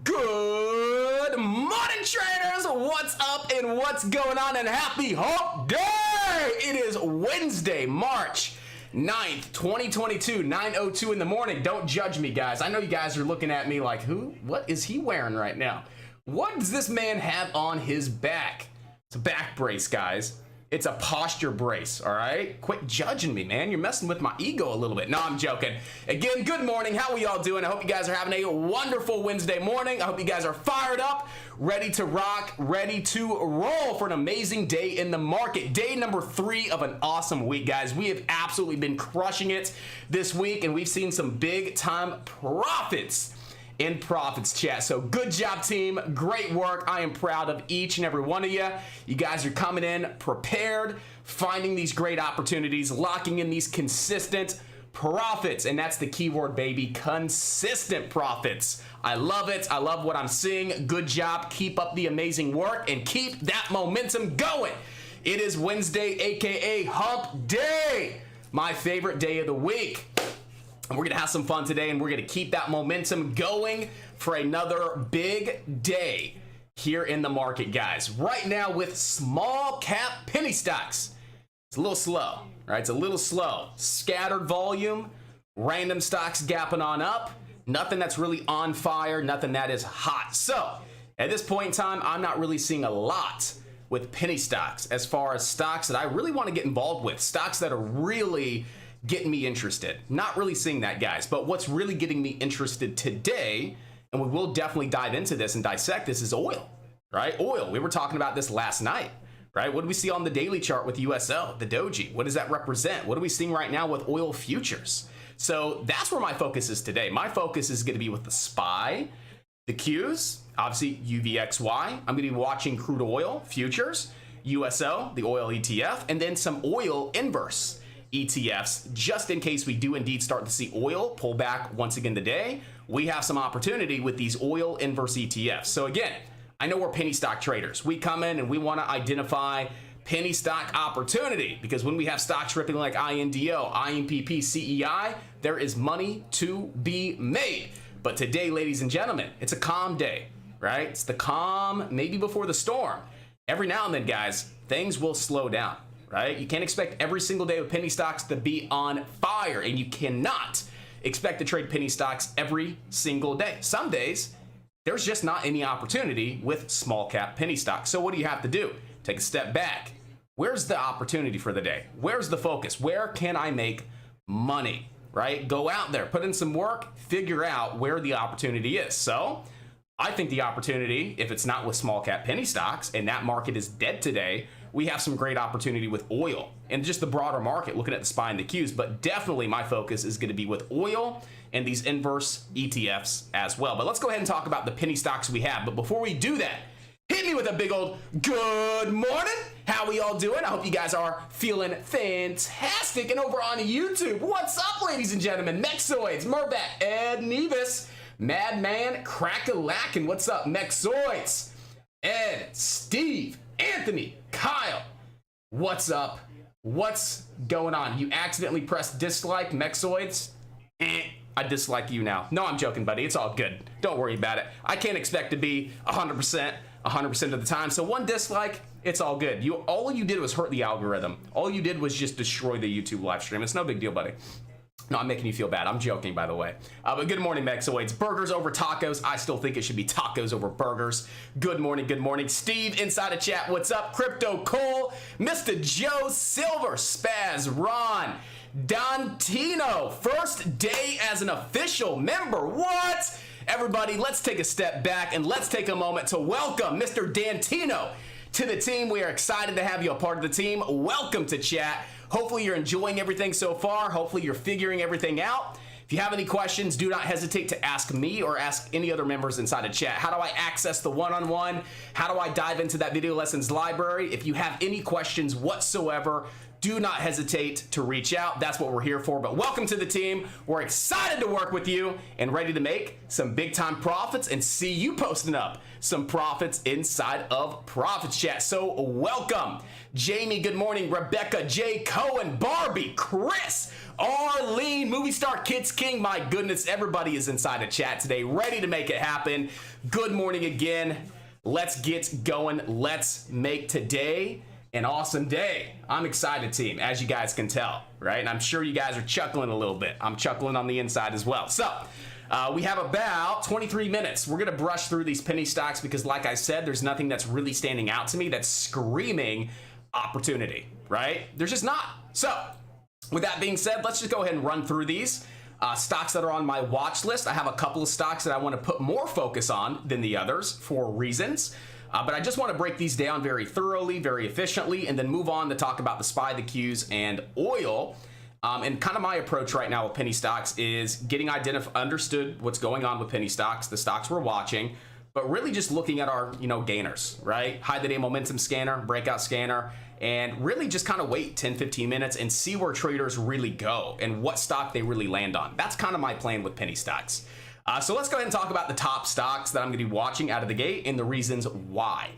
Good morning, traders. What's up and what's going on, and happy hump day. It is Wednesday, March 9th, 2022, 9:02 in the morning. Don't judge me, guys. I know you guys are looking at me like, what is he wearing right now? What does this man have on his back? It's a back brace, guys. It's a posture brace, all right? Quit judging me, man. You're messing with my ego a little bit. No, I'm joking. Again, good morning. How are y'all doing? I hope you guys are having a wonderful Wednesday morning. I hope you guys are fired up, ready to rock, ready to roll for an amazing day in the market. Day number 3 of an awesome week, guys. We have absolutely been crushing it this week, and we've seen some big time profits in profits, chat. So good job, team. Great work. I am proud of each and every one of you. You guys are coming in prepared, finding these great opportunities, locking in these consistent profits. And that's the keyword, baby. Consistent profits. I love it. I love what I'm seeing. Good job. Keep up the amazing work and keep that momentum going. It is Wednesday, aka hump day, my favorite day of the week. And we're going to have some fun today, and we're going to keep that momentum going for another big day here in the market, guys. Right now with small cap penny stocks, it's a little slow, right? It's a little slow. Scattered volume, random stocks gapping on up, nothing that's really on fire, nothing that is hot. So at this point in time, I'm not really seeing a lot with penny stocks as far as stocks that I really want to get involved with, stocks that are really getting me interested. Not really seeing that, guys, but what's really getting me interested today, and we will definitely dive into this and dissect this, is oil, right? Oil. We were talking about this last night, right? What do we see on the daily chart with USO, the doji? What does that represent? What are we seeing right now with oil futures? So that's where my focus is today. My focus is going to be with the SPY, the Qs, obviously UVXY. I'm going to be watching crude oil futures, USO, the oil ETF, and then some oil inverse ETFs, just in case we do indeed start to see oil pull back once again today. We have some opportunity with these oil inverse ETFs. So again, I know we're penny stock traders. We come in and we want to identify penny stock opportunity, because when we have stocks ripping like INDO, IMPP, CEI, there is money to be made. But today, ladies and gentlemen, it's a calm day, right? It's the calm, maybe before the storm. Every now and then, guys, things will slow down. Right? You can't expect every single day with penny stocks to be on fire, and you cannot expect to trade penny stocks every single day. Some days, there's just not any opportunity with small cap penny stocks. So what do you have to do? Take a step back. Where's the opportunity for the day? Where's the focus? Where can I make money? Right? Go out there, put in some work, figure out where the opportunity is. So I think the opportunity, if it's not with small cap penny stocks and that market is dead today, we have some great opportunity with oil and just the broader market, looking at the SPY and the Qs. But definitely my focus is going to be with oil and these inverse ETFs as well. But let's go ahead and talk about the penny stocks we have. But before we do that, hit me with a big old good morning. How we all doing? I hope you guys are feeling fantastic. And over on YouTube, what's up, ladies and gentlemen? Mexoids, Mervat, Ed Nevis, Madman, Crack-a-Lack, what's up, Mexoids? Ed, Steve, Anthony, Kyle, what's up? What's going on? You accidentally pressed dislike, Mexoids? I dislike you now. No, I'm joking, buddy. It's all good. Don't worry about it. I can't expect to be 100% 100% of the time. So one dislike, it's all good. All you did was hurt the algorithm. All you did was just destroy the YouTube live stream. It's no big deal, buddy. No, I'm making you feel bad. I'm joking, by the way. But good morning, Mexoids. Burgers over tacos. I still think it should be tacos over burgers. Good morning, good morning. Steve, inside of chat, what's up? Crypto Cole, Mr. Joe Silver, Spaz, Ron, Dantino, first day as an official member. What? Everybody, let's take a step back and let's take a moment to welcome Mr. Dantino to the team. We are excited to have you a part of the team. Welcome to chat. Hopefully you're enjoying everything so far. Hopefully you're figuring everything out. If you have any questions, do not hesitate to ask me or ask any other members inside of chat. How do I access the one-on-one? How do I dive into that video lessons library? If you have any questions whatsoever, do not hesitate to reach out. That's what we're here for. But welcome to the team. We're excited to work with you and ready to make some big time profits and see you posting up some profits inside of Profits Chat. So welcome. Jamie, good morning. Rebecca, Jay, Cohen, Barbie, Chris, Arlene, Movie Star Kids King. My goodness, everybody is inside of chat today, ready to make it happen. Good morning again. Let's get going. Let's make today an awesome day. I'm excited, team, as you guys can tell, right? And I'm sure you guys are chuckling a little bit. I'm chuckling on the inside as well. So we have about 23 minutes. We're gonna brush through these penny stocks because, like I said, there's nothing that's really standing out to me that's screaming opportunity, right? There's just not. So with that being said, let's just go ahead and run through these stocks that are on my watch list. I have a couple of stocks that I want to put more focus on than the others for reasons. But I just want to break these down very thoroughly, very efficiently, and then move on to talk about the SPY, the Qs, and oil. And kind of my approach right now with penny stocks is getting understood what's going on with penny stocks, the stocks we're watching, but really just looking at our, gainers, right? High the day momentum scanner, breakout scanner, and really just kind of wait 10, 15 minutes and see where traders really go and what stock they really land on. That's kind of my plan with penny stocks. So let's go ahead and talk about the top stocks that I'm going to be watching out of the gate and the reasons why.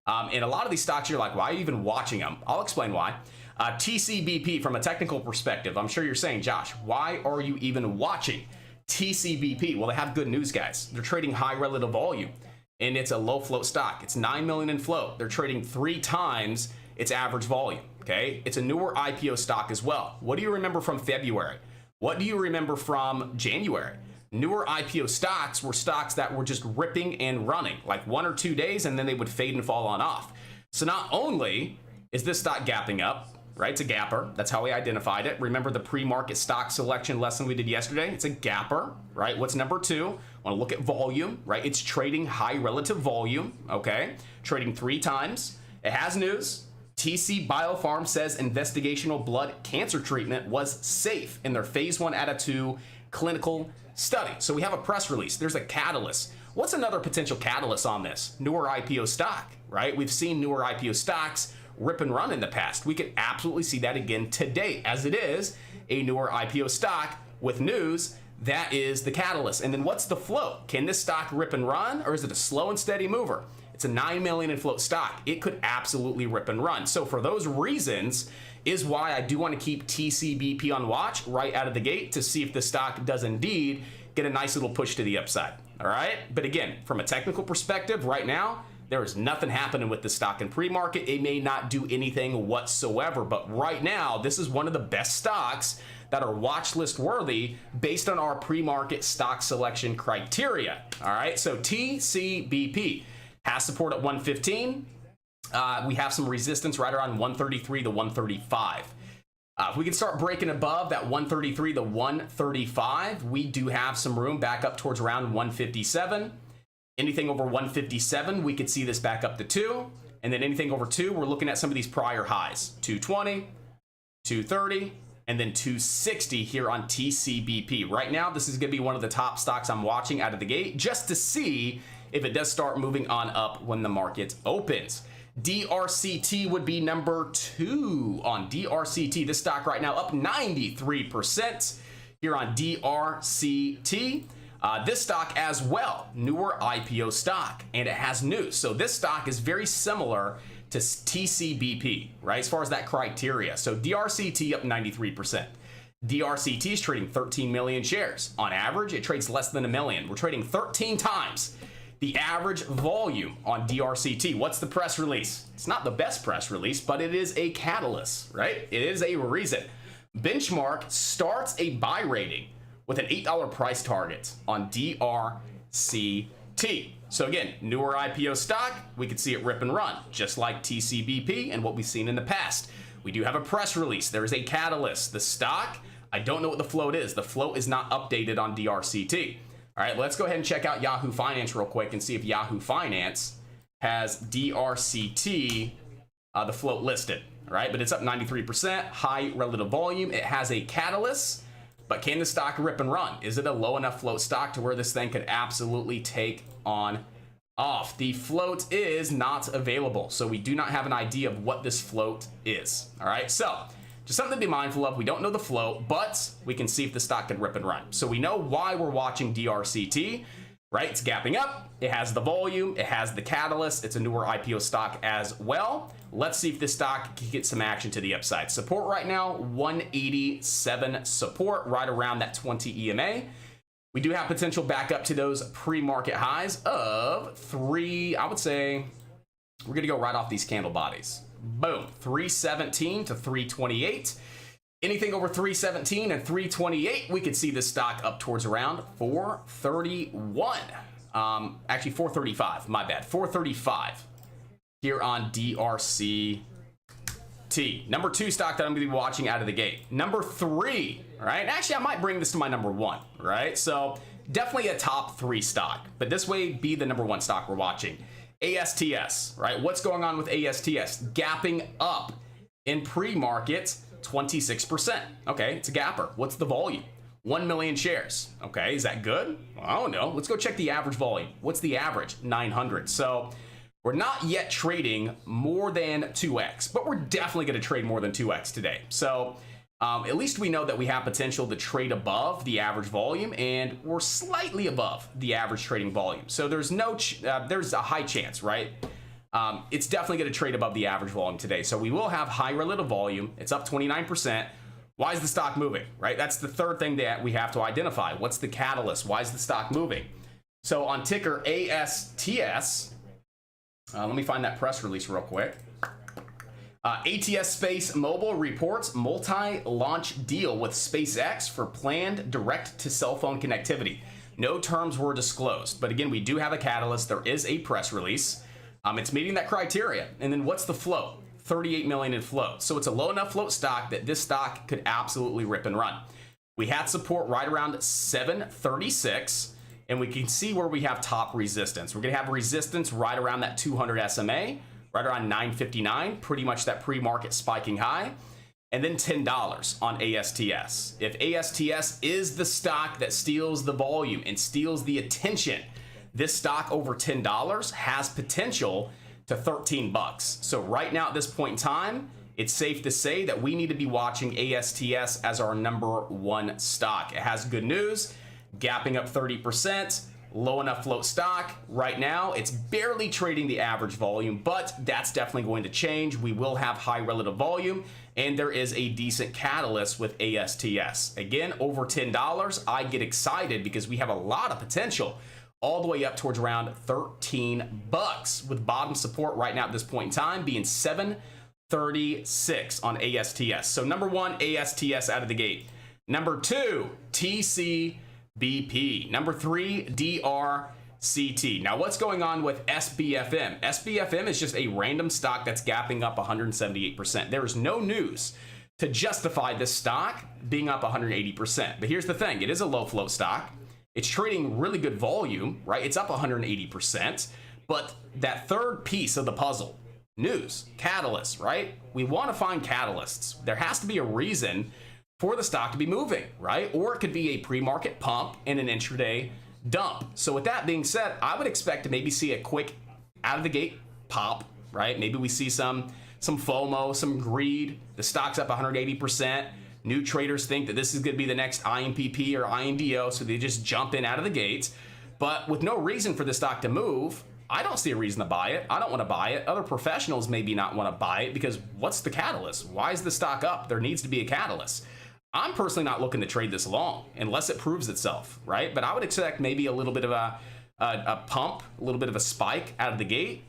And a lot of these stocks, you're like, why are you even watching them? I'll explain why. TCBP, from a technical perspective, I'm sure you're saying, Josh, why are you even watching TCBP? Well, they have good news, guys. They're trading high relative volume, and it's a low float stock. It's 9 million in float. They're trading 3 times its average volume, okay? It's a newer IPO stock as well. What do you remember from February? What do you remember from January? Newer IPO stocks were stocks that were just ripping and running, like 1 or 2 days, and then they would fade and fall on off. So not only is this stock gapping up, right? It's a gapper. That's how we identified it. Remember the pre-market stock selection lesson we did yesterday? It's a gapper, right? What's number 2? Want to look at volume, right? It's trading high relative volume, okay? Trading 3 times. It has news. TC Biopharm says investigational blood cancer treatment was safe in their phase 1 out of 2 clinical study. So we have a press release. There's a catalyst. What's another potential catalyst on this? Newer IPO stock, right? We've seen newer IPO stocks rip and run in the past. We could absolutely see that again today, as it is a newer IPO stock with news. That is the catalyst. And then what's the float? Can this stock rip and run, or is it a slow and steady mover? It's a 9 million in float stock. It could absolutely rip and run. So for those reasons is why I do want to keep TCBP on watch right out of the gate to see if the stock does indeed get a nice little push to the upside. All right. But again, from a technical perspective right now, there is nothing happening with the stock in pre-market. It may not do anything whatsoever, but right now, this is one of the best stocks that are watch list worthy based on our pre-market stock selection criteria. All right. So TCBP has support at 115. We have some resistance right around 133 to 135. If we can start breaking above that 133 to 135, we do have some room back up towards around 157. Anything over 157, we could see this back up to 2. And then anything over 2, we're looking at some of these prior highs. 220, 230, and then 260 here on TCBP. Right now, this is going to be one of the top stocks I'm watching out of the gate just to see if it does start moving on up when the market opens. DRCT would be number 2 on DRCT. This stock right now up 93% here on DRCT. This stock as well, newer IPO stock, and it has news. So this stock is very similar to TCBP, right? As far as that criteria. So DRCT up 93%. DRCT is trading 13 million shares. On average, it trades less than a million. We're trading 13 times the average volume on DRCT. What's the press release? It's not the best press release, but it is a catalyst, right? It is a reason. Benchmark starts a buy rating with an $8 price target on DRCT. So again, newer IPO stock, we could see it rip and run, just like TCBP and what we've seen in the past. We do have a press release. There is a catalyst. The stock, I don't know what the float is. The float is not updated on DRCT. All right, let's go ahead and check out Yahoo Finance real quick and see if Yahoo Finance has DRCT, the float listed. All right, but it's up 93%, high relative volume. It has a catalyst, but can the stock rip and run? Is it a low enough float stock to where this thing could absolutely take on off? The float is not available, so we do not have an idea of what this float is. All right, so just something to be mindful of. We don't know the float, but we can see if the stock could rip and run. So we know why we're watching DRCT, right? It's gapping up. It has the volume. It has the catalyst. It's a newer IPO stock as well. Let's see if this stock can get some action to the upside. Support right now, 187 support, right around that 20 EMA. We do have potential back up to those pre-market highs of I would say, we're going to go right off these candle bodies. Boom, 317 to 328. Anything over 317 and 328, we could see this stock up towards around 431. Actually 435, my bad, 435 here on DRCT. Number 2 stock that I'm going to be watching out of the gate. Number 3, right? Actually, I might bring this to my number 1, right? So definitely a top 3 stock, but this way be the number 1 stock we're watching. ASTS, right? What's going on with ASTS? Gapping up in pre-market 26%. Okay, it's a gapper. What's the volume? 1 million shares. Okay, is that good? Well, I don't know. Let's go check the average volume. What's the average? 900. So we're not yet trading more than 2x, but we're definitely going to trade more than 2x today. So at least we know that we have potential to trade above the average volume, and we're slightly above the average trading volume. So there's there's a high chance, right? It's definitely going to trade above the average volume today. So we will have high relative volume. It's up 29%. Why is the stock moving, right? That's the third thing that we have to identify. What's the catalyst? Why is the stock moving? So on ticker ASTS, let me find that press release real quick. ATS Space Mobile reports multi-launch deal with SpaceX for planned direct-to-cell phone connectivity. No terms were disclosed, but again, we do have a catalyst. There is a press release. It's meeting that criteria. And then what's the float? 38 million in float. So it's a low enough float stock that this stock could absolutely rip and run. We had support right around 736, and we can see where we have top resistance. We're going to have resistance right around that 200 SMA. Right around 959, pretty much that pre-market spiking high. And then $10 on ASTS. If ASTS is the stock that steals the volume and steals the attention, this stock over $10 has potential to 13 bucks. So right now at this point in time, it's safe to say that we need to be watching ASTS as our number 1 stock. It has good news, gapping up 30%. Low enough float stock. Right now, it's barely trading the average volume, but that's definitely going to change. We will have high relative volume, and there is a decent catalyst with ASTS. Again, over $10, I get excited because we have a lot of potential all the way up towards around 13 bucks, with bottom support right now at this point in time being 736 on ASTS. So number 1, ASTS out of the gate. Number 2, TCBP. Number 3, DRCT. Now, what's going on with SBFM? SBFM is just a random stock that's gapping up 178%. There is no news to justify this stock being up 180%. But here's the thing. It is a low float stock. It's trading really good volume, right? It's up 180%. But that third piece of the puzzle, news, catalysts, right? We want to find catalysts. There has to be a reason for the stock to be moving, right? Or it could be a pre-market pump and an intraday dump. So with that being said, I would expect to maybe see a quick out of the gate pop, right? Maybe we see some FOMO, some greed. The stock's up 180%. New traders think that this is going to be the next IMPP or INDO, so they just jump in out of the gates. But with no reason for the stock to move, I don't see a reason to buy it. I don't want to buy it. Other professionals maybe not want to buy it because what's the catalyst? Why is the stock up? There needs to be a catalyst. I'm personally not looking to trade this long unless it proves itself, right? But I would expect maybe a little bit of a a pump, a little bit of a spike out of the gate.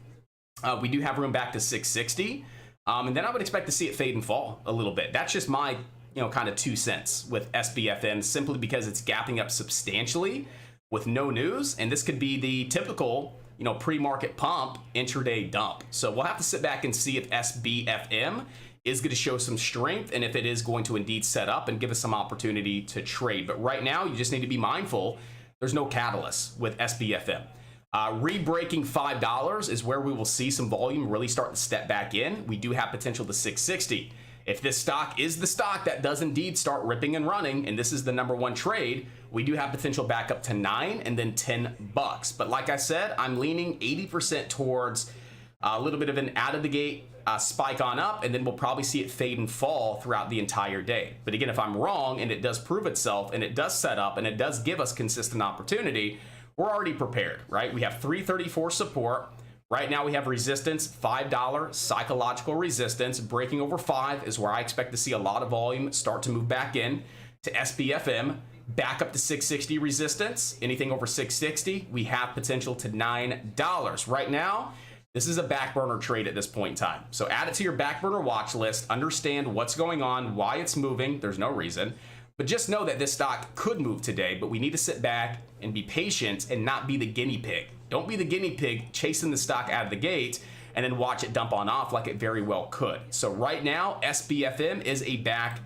We do have room back to 660. And then I would expect to see it fade and fall a little bit. That's just my, kind of 2 cents with SBFM, simply because it's gapping up substantially with no news. And this could be the typical, pre-market pump, intraday dump. So we'll have to sit back and see if SBFM is going to show some strength and if it is going to indeed set up and give us some opportunity to trade. But right now, you just need to be mindful. There's no catalyst with SBFM. Re-breaking $5 is where we will see some volume really start to step back in. We do have potential to 660. If this stock is the stock that does indeed start ripping and running, and this is the #1 trade, we do have potential back up to $9 and then $10. But like I said, I'm leaning 80% towards a little bit of an out of the gate spike on up, and then we'll probably see it fade and fall throughout the entire day. But again, if I'm wrong and it does prove itself and it does set up and it does give us consistent opportunity, we're already prepared, right? We have 334 support. Right now we have resistance, $5 psychological resistance. Breaking over 5 is where I expect to see a lot of volume start to move back in to SBFM. Back up to 660 resistance. Anything over 660, we have potential to $9. Right now, this is a back burner trade at this point in time. So add it to your back burner watch list. Understand what's going on, why it's moving. There's no reason. But just know that this stock could move today, but we need to sit back and be patient and not be the guinea pig. Don't be the guinea pig chasing the stock out of the gate and then watch it dump on off like it very well could. So right now, SBFM is a back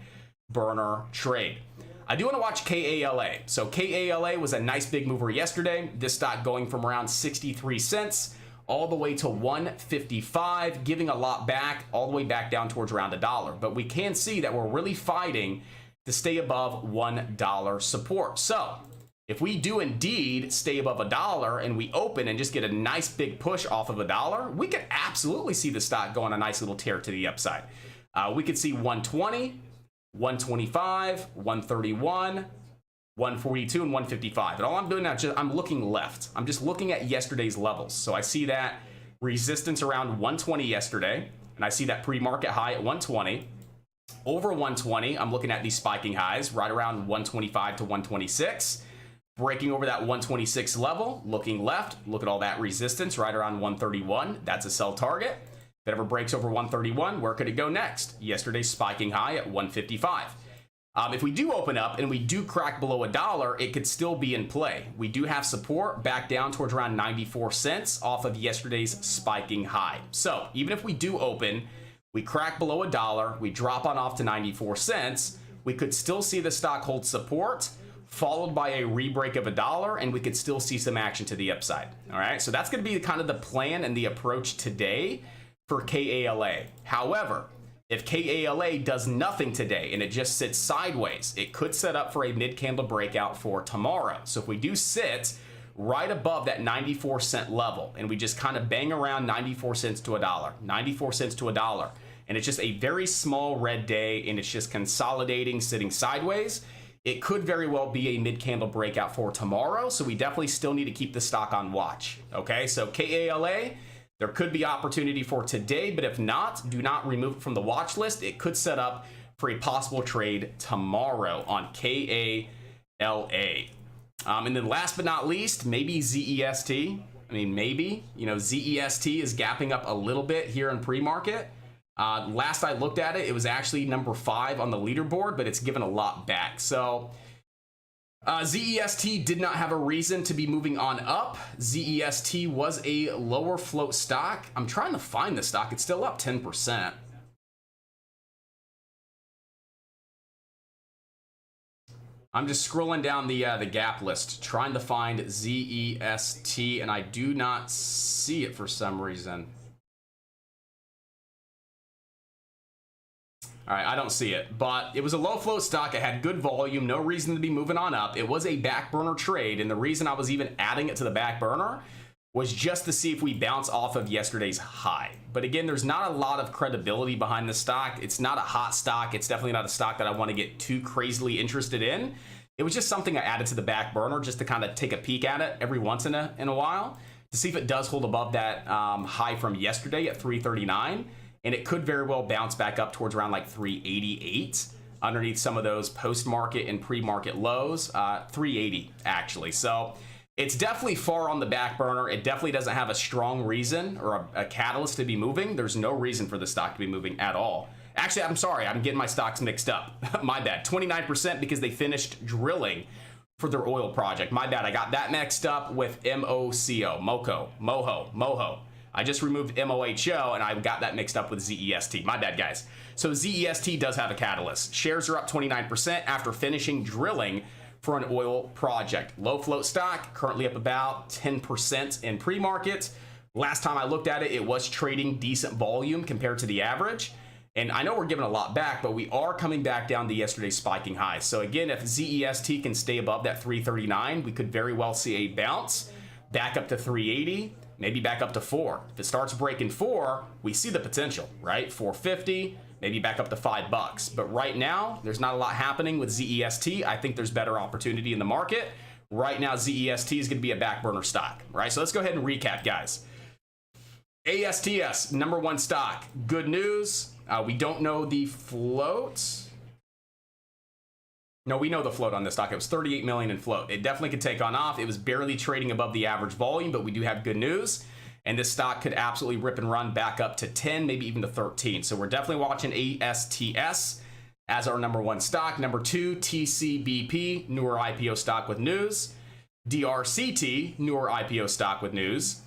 burner trade. I do want to watch KALA. So KALA was a nice big mover yesterday. This stock going from around 63 cents all the way to 155, giving a lot back, all the way back down towards around $1. But we can see that we're really fighting to stay above $1 support. So if we do indeed stay above $1 and we open and just get a nice big push off of $1, we could absolutely see the stock go on a nice little tear to the upside. We could see 120, 125, 131, 142, and 155. And all I'm doing now is I'm looking left. I'm just looking at yesterday's levels. So I see that resistance around 120 yesterday, and I see that pre-market high at 120. Over 120, I'm looking at these spiking highs right around 125 to 126. Breaking over that 126 level, looking left, look at all that resistance right around 131. That's a sell target. If it ever breaks over 131, where could it go next? Yesterday's spiking high at 155. If we do open up and we do crack below $1, it could still be in play. We do have support back down towards around 94 cents off of yesterday's spiking high. So even if we do open, we crack below $1, we drop on off to 94 cents, we could still see the stock hold support, followed by a rebreak of $1, and we could still see some action to the upside. All right, so that's going to be kind of the plan and the approach today for KALA. However, if KALA does nothing today and it just sits sideways, it could set up for a mid-candle breakout for tomorrow. So if we do sit right above that 94 cent level and we just kind of bang around 94 cents to $1, 94 cents to $1, and it's just a very small red day and it's just consolidating, sitting sideways, it could very well be a mid-candle breakout for tomorrow. So we definitely still need to keep the stock on watch. Okay, so KALA, there could be opportunity for today, but if not, do not remove it from the watch list. It could set up for a possible trade tomorrow on KALA. And then last but not least, maybe ZEST. I mean, maybe, ZEST is gapping up a little bit here in pre-market. Last I looked at it, it was actually number 5 on the leaderboard, but it's given a lot back. So ZEST did not have a reason to be moving on up. ZEST was a lower float stock. I'm trying to find the stock. It's still up 10%. I'm just scrolling down the gap list, trying to find ZEST, and I do not see it for some reason. All right, I don't see it, but it was a low float stock. It had good volume, no reason to be moving on up. It was a back burner trade, and the reason I was even adding it to the back burner was just to see if we bounce off of yesterday's high. But again, there's not a lot of credibility behind the stock. It's not a hot stock. It's definitely not a stock that I want to get too crazily interested in. It was just something I added to the back burner just to kind of take a peek at it every once in a while to see if it does hold above that high from yesterday at 339. And it could very well bounce back up towards around like 388 underneath some of those post-market and pre-market lows, 380 actually. So It's definitely far on the back burner. It definitely doesn't have a strong reason or a catalyst to be moving. There's no reason for the stock to be moving at all. Actually, I'm sorry, I'm getting my stocks mixed up. My bad. 29% because they finished drilling for their oil project. My bad. I got that mixed up with Moho. I just removed MOHO and I got that mixed up with ZEST. My bad, guys. So ZEST does have a catalyst. Shares are up 29% after finishing drilling for an oil project. Low float stock, currently up about 10% in pre-market. Last time I looked at it, it was trading decent volume compared to the average. And I know we're giving a lot back, but we are coming back down to yesterday's spiking highs. So again, if ZEST can stay above that 339, we could very well see a bounce back up to 380, maybe back up to 4. If it starts breaking 4, we see the potential, right? 450, maybe back up to $5. But right now, there's not a lot happening with ZEST. I think there's better opportunity in the market. Right now, ZEST is going to be a back burner stock, right? So let's go ahead and recap, guys. ASTS, number one stock. Good news. We don't know the float. No, we know the float on this stock. It was 38 million in float. It definitely could take on off. It was barely trading above the average volume, but we do have good news. And this stock could absolutely rip and run back up to 10, maybe even to 13. So we're definitely watching ASTS as our number one stock. Number two, TCBP, newer IPO stock with news. DRCT, newer IPO stock with news.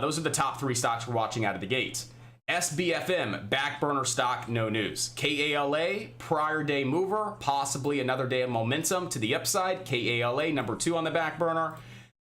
Those are the top three stocks we're watching out of the gate. SBFM, back burner stock, no news. KALA, prior day mover, possibly another day of momentum to the upside. KALA, number two on the back burner.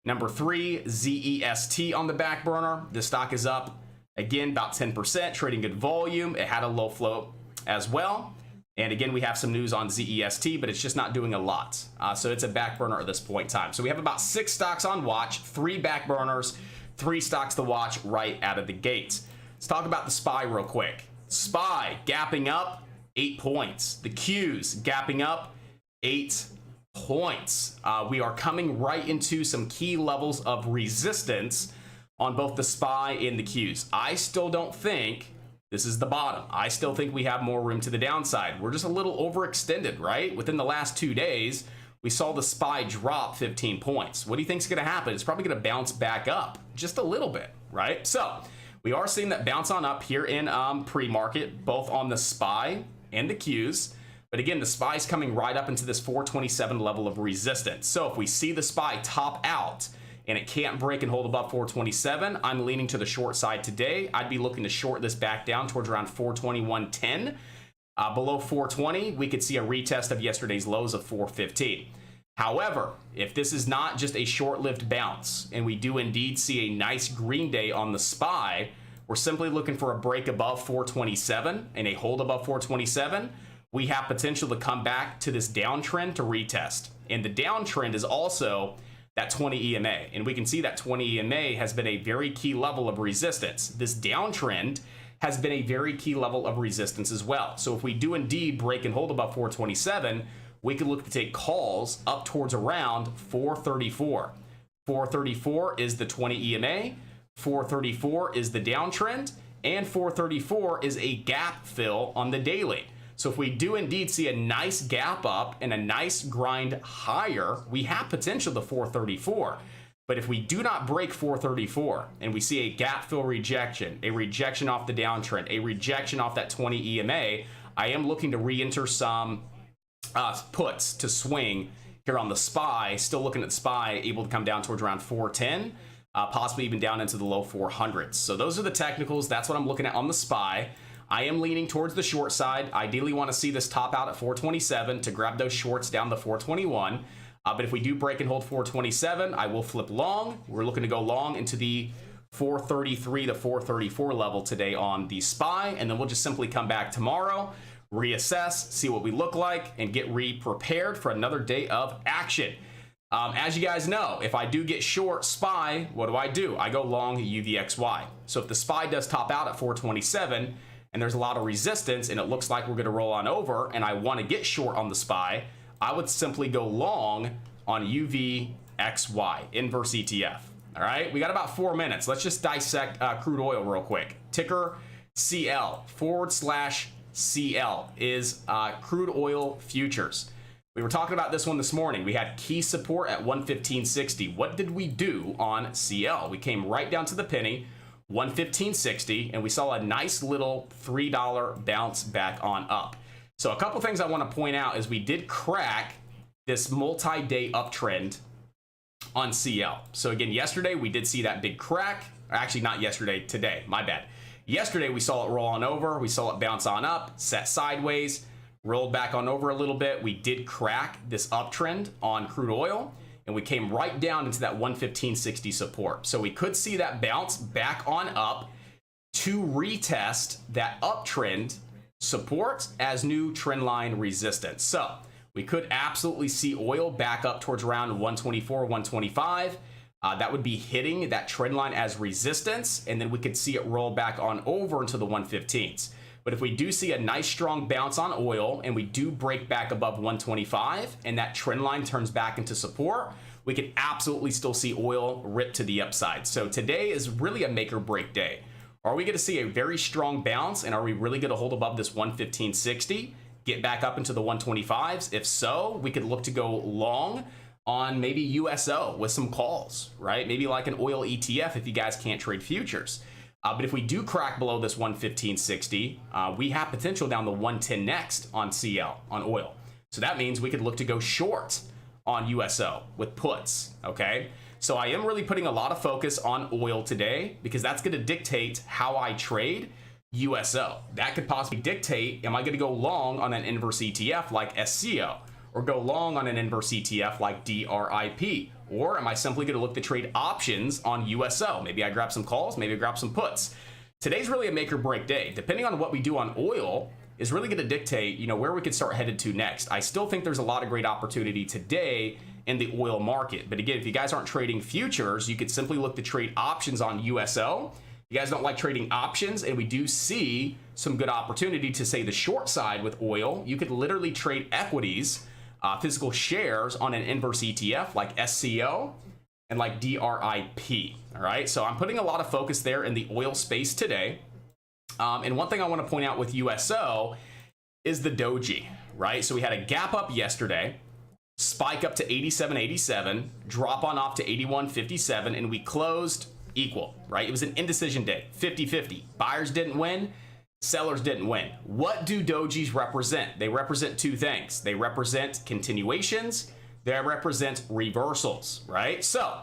Number three, ZEST on the back burner. This stock is up, again, about 10%, trading good volume. It had a low float as well. And again, we have some news on ZEST, but it's just not doing a lot. So it's a back burner at this point in time. So we have about 6 stocks on watch, 3 back burners, 3 stocks to watch right out of the gate. Let's talk about the SPY real quick. SPY gapping up 8 points. The Qs gapping up 8 points. We are coming right into some key levels of resistance on both the SPY and the Qs. I still don't think this is the bottom. I still think we have more room to the downside. We're just a little overextended, right? Within the last 2 days, we saw the SPY drop 15 points. What do you think is going to happen? It's probably going to bounce back up just a little bit, right? So we are seeing that bounce on up here in pre-market, both on the SPY and the Qs. But again, the SPY is coming right up into this 427 level of resistance. So if we see the SPY top out and it can't break and hold above 427, I'm leaning to the short side today. I'd be looking to short this back down towards around 421.10. Below 420, we could see a retest of yesterday's lows of 415. However, if this is not just a short-lived bounce and we do indeed see a nice green day on the SPY, we're simply looking for a break above 427 and a hold above 427, we have potential to come back to this downtrend to retest. And the downtrend is also that 20 EMA. And we can see that 20 EMA has been a very key level of resistance. This downtrend has been a very key level of resistance as well. So if we do indeed break and hold above 427, we could look to take calls up towards around 434. 434 is the 20 EMA, 434 is the downtrend, and 434 is a gap fill on the daily. So if we do indeed see a nice gap up and a nice grind higher, we have potential to 434. But if we do not break 434 and we see a gap fill rejection, a rejection off the downtrend, a rejection off that 20 EMA, I am looking to re-enter some puts to swing here on the SPY. Still looking at the SPY, able to come down towards around 410, possibly even down into the low 400s. So those are the technicals. That's what I'm looking at on the SPY. I am leaning towards the short side. Ideally want to see this top out at 427 to grab those shorts down to 421. But if we do break and hold 427, I will flip long. We're looking to go long into the 433 to 434 level today on the SPY, and then we'll just simply come back tomorrow, reassess, see what we look like, and get re-prepared for another day of action. As you guys know, if I do get short SPY, what do? I go long UVXY. So if the SPY does top out at 427 and there's a lot of resistance and it looks like we're going to roll on over and I want to get short on the SPY, I would simply go long on UVXY, inverse ETF. All right, we got about 4 minutes. Let's just dissect crude oil real quick. Ticker CL /CL is crude oil futures. We were talking about this one this morning. We had key support at 115.60. What did we do on CL? We came right down to the penny, 115.60, and we saw a nice little $3 bounce back on up. So a couple things I want to point out is we did crack this multi-day uptrend on CL. So again, yesterday we did see that big crack. Actually, not yesterday, today, my bad. Yesterday we saw it roll on over, we saw it bounce on up, set sideways, rolled back on over a little bit. We did crack this uptrend on crude oil, and we came right down into that 115.60 support. So we could see that bounce back on up to retest that uptrend support as new trend line resistance. So we could absolutely see oil back up towards around 124, 125. That would be hitting that trend line as resistance, and then we could see it roll back on over into the 115s. But if we do see a nice strong bounce on oil and we do break back above 125 and that trend line turns back into support, we could absolutely still see oil rip to the upside. So today is really a make or break day. Are we going to see a very strong bounce, and are we really going to hold above this 115.60, get back up into the 125s? If so, we could look to go long on maybe USO with some calls, right? Maybe like an oil ETF if you guys can't trade futures. But if we do crack below this 115.60, we have potential down the 110 next on CL, on oil. So that means we could look to go short on USO with puts, okay? So I am really putting a lot of focus on oil today because that's going to dictate how I trade USO. That could possibly dictate, am I going to go long on an inverse ETF like SCO, or go long on an inverse ETF like DRIP? Or am I simply going to look to trade options on USO? Maybe I grab some calls, maybe I grab some puts. Today's really a make or break day. Depending on what we do on oil is really going to dictate, where we could start headed to next. I still think there's a lot of great opportunity today in the oil market. But again, if you guys aren't trading futures, you could simply look to trade options on USO. If you guys don't like trading options, and we do see some good opportunity to say the short side with oil, you could literally trade equities, physical shares on an inverse ETF like SCO and like DRIP. All right, so I'm putting a lot of focus there in the oil space today. And one thing I want to point out with USO is the doji, right? So we had a gap up yesterday, spike up to 87.87, drop on off to 81.57, and we closed equal, right? It was an indecision day, 50-50. Buyers didn't win, sellers didn't win. What do dojis represent? They represent two things. They represent continuations, they represent reversals, right? So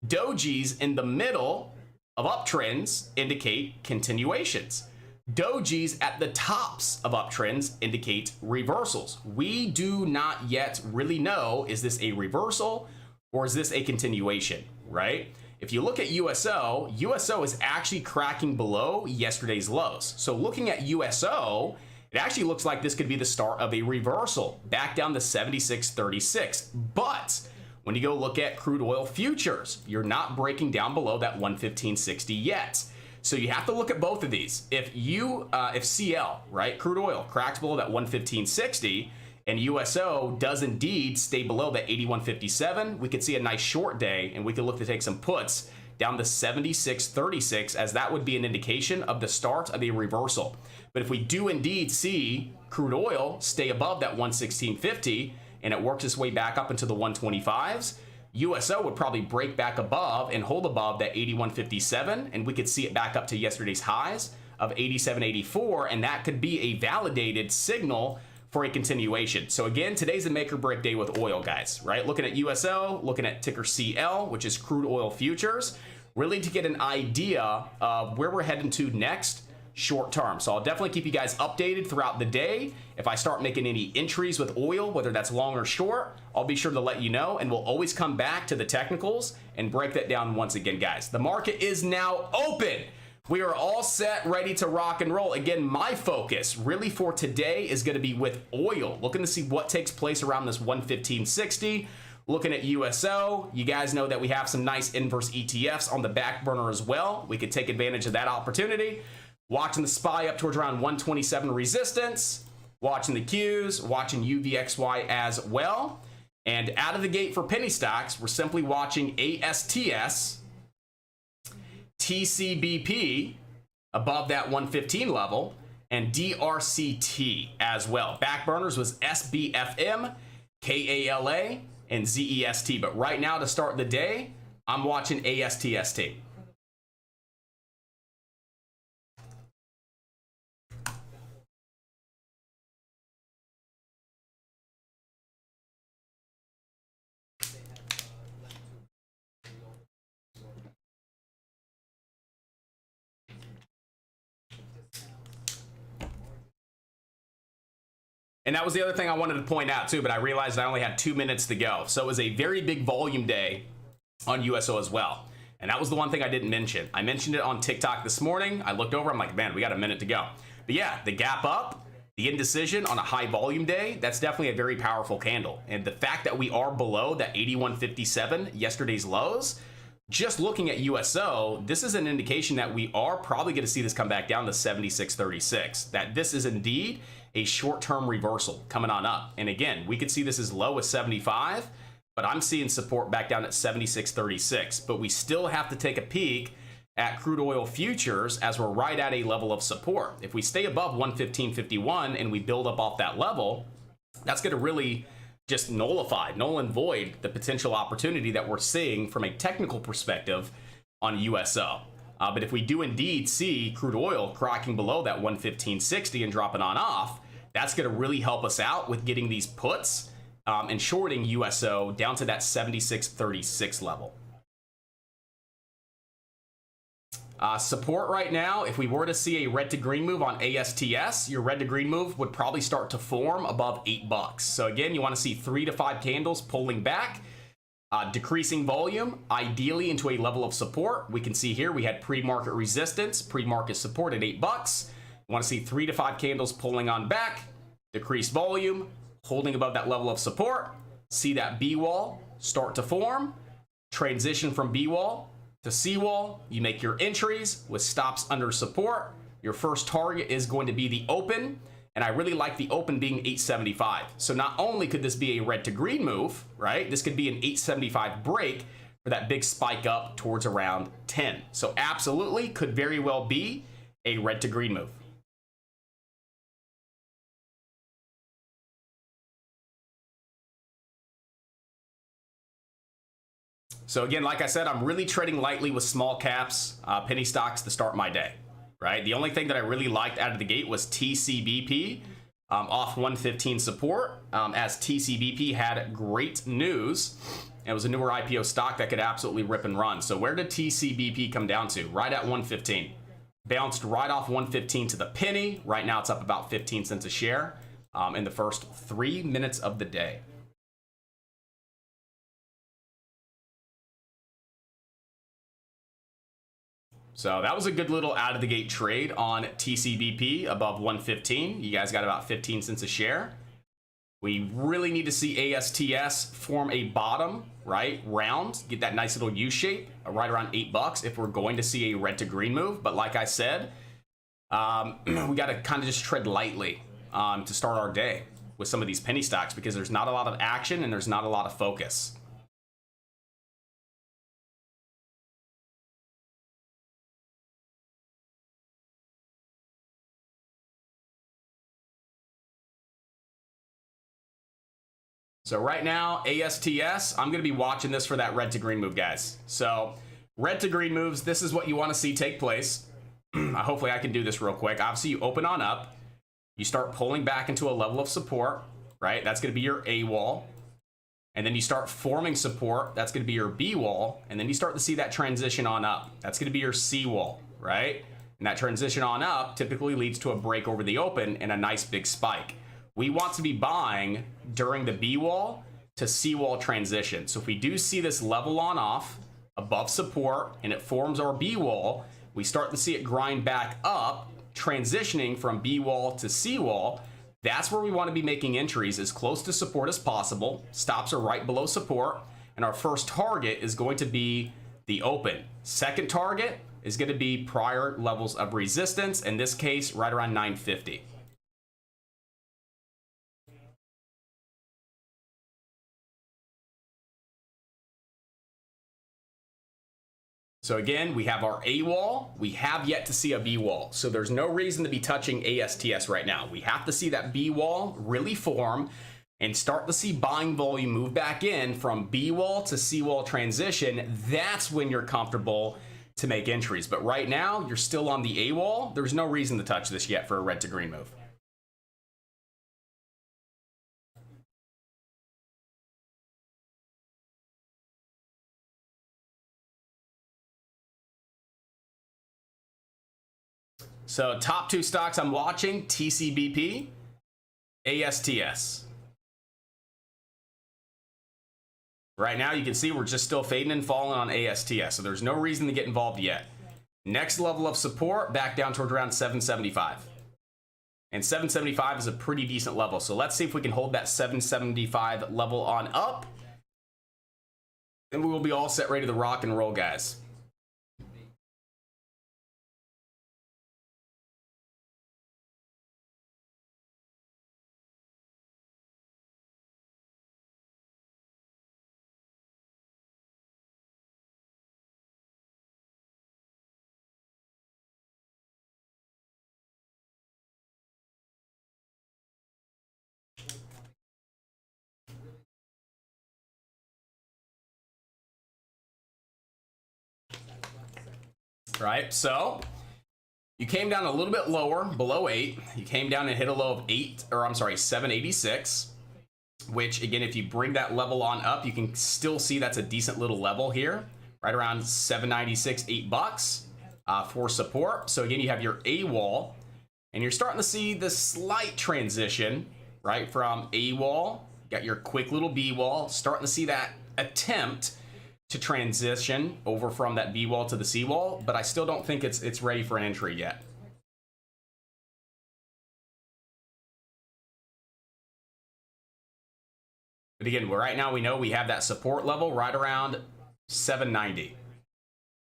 dojis in the middle of uptrends indicate continuations. Dojis at the tops of uptrends indicate reversals. We do not yet really know, is this a reversal or is this a continuation, right? If you look at USO, USO is actually cracking below yesterday's lows. So looking at USO, it actually looks like this could be the start of a reversal back down to 76.36. But when you go look at crude oil futures, you're not breaking down below that 115.60 yet. So you have to look at both of these. If CL, right, crude oil cracks below that 115.60 and USO does indeed stay below that 81.57, we could see a nice short day and we could look to take some puts down to 76.36, as that would be an indication of the start of a reversal. But if we do indeed see crude oil stay above that 116.50 and it works its way back up into the 125s, USO would probably break back above and hold above that 81.57, and we could see it back up to yesterday's highs of 87.84, and that could be a validated signal for a continuation. So again, today's a make or break day with oil, guys, right? Looking at USO, looking at ticker CL, which is crude oil futures, really to get an idea of where we're heading to next short term. So I'll definitely keep you guys updated throughout the day. If I start making any entries with oil, whether that's long or short, I'll be sure to let you know, and we'll always come back to the technicals and break that down once again, guys. The market is now open. We are all set, ready to rock and roll. Again, my focus really for today is going to be with oil, looking to see what takes place around this 115.60. Looking at USO, you guys know that we have some nice inverse ETFs on the back burner as well. We could take advantage of that opportunity. Watching the SPY up towards around 127 resistance, watching the Qs, watching UVXY as well. And out of the gate for penny stocks, we're simply watching ASTS, TCBP above that 115 level, and DRCT as well. Back burners was SBFM, KALA, and ZEST. But right now, to start the day, I'm watching ASTST. And that was the other thing I wanted to point out too, but I realized I only had 2 minutes to go. So it was a very big volume day on USO as well. And that was the one thing I didn't mention. I mentioned it on TikTok this morning. I looked over, I'm like, man, we got a minute to go. But yeah, the gap up, the indecision on a high volume day, that's definitely a very powerful candle. And the fact that we are below that 81.57, yesterday's lows, just looking at USO, this is an indication that we are probably going to see this come back down to 76.36. That this is indeed a short-term reversal coming on up. And again, we could see this as low as 75, but I'm seeing support back down at 76.36. But we still have to take a peek at crude oil futures as we're right at a level of support. If we stay above 115.51 and we build up off that level, that's going to really just null and void the potential opportunity that we're seeing from a technical perspective on USO. But if we do indeed see crude oil cracking below that 115.60 and dropping on off, that's going to really help us out with getting these puts and shorting USO down to that 76.36 level. Support right now, if we were to see a red to green move on ASTS, your red to green move would probably start to form above $8. So again, you want to see 3 to 5 candles pulling back, decreasing volume, ideally into a level of support. We can see here we had pre-market resistance, pre-market support at $8. You want to see 3 to 5 candles pulling on back, decreased volume, holding above that level of support, see that B wall start to form, transition from B wall to C wall. You make your entries with stops under support. Your first target is going to be the open, and I really like the open being 875. So not only could this be a red to green move, right? This could be an 875 break for that big spike up towards around 10. So absolutely could very well be a red to green move. So again, like I said, I'm really trading lightly with small caps, penny stocks to start my day, right? The only thing that I really liked out of the gate was TCBP off 115 support, as TCBP had great news. It was a newer IPO stock that could absolutely rip and run. So where did TCBP come down to? Right at 115. Bounced right off 115 to the penny. Right now it's up about 15 cents a share in the first 3 minutes of the day. So that was a good little out of the gate trade on TCBP above 115. You guys got about 15 cents a share. We really need to see ASTS form a bottom, right? Round, get that nice little U shape right around $8 if we're going to see a red to green move. But like I said, we got to kind of just tread lightly to start our day with some of these penny stocks because there's not a lot of action and there's not a lot of focus. So right now, ASTS, I'm going to be watching this for that red to green move, guys. So red to green moves, this is what you want to see take place. Hopefully I can do this real quick. Obviously, you open on up. You start pulling back into a level of support, right? That's going to be your A wall. And then you start forming support. That's going to be your B wall. And then you start to see that transition on up. That's going to be your C wall, right? And that transition on up typically leads to a break over the open and a nice big spike. We want to be buying during the B wall to C wall transition. So if we do see this level on off above support and it forms our B wall, we start to see it grind back up, transitioning from B wall to C wall. That's where we want to be making entries as close to support as possible. Stops are right below support. And our first target is going to be the open. Second target is going to be prior levels of resistance. In this case, right around 950. So again, we have our A wall. We have yet to see a B wall. So there's no reason to be touching ASTS right now. We have to see that B wall really form and start to see buying volume move back in from B wall to C wall transition, that's when you're comfortable to make entries. But right now, you're still on the A wall. There's no reason to touch this yet for a red to green move. So top two stocks I'm watching, TCBP, ASTS. Right now, you can see we're just still fading and falling on ASTS, so there's no reason to get involved yet. Next level of support, back down towards around 775. And 775 is a pretty decent level, so let's see if we can hold that 775 level on up. Then we will be all set, ready to rock and roll, guys. Right, so you came down a little bit lower, below 8. You came down and hit a low of 786, which again, if you bring that level on up, you can still see that's a decent little level here, right around 796, $8 for support. So again, you have your A wall, and you're starting to see the slight transition, right, from A wall. You got your quick little B wall, starting to see that attempt to transition over from that B wall to the C wall, but I still don't think it's ready for an entry yet. But again, right now we know we have that support level right around 790.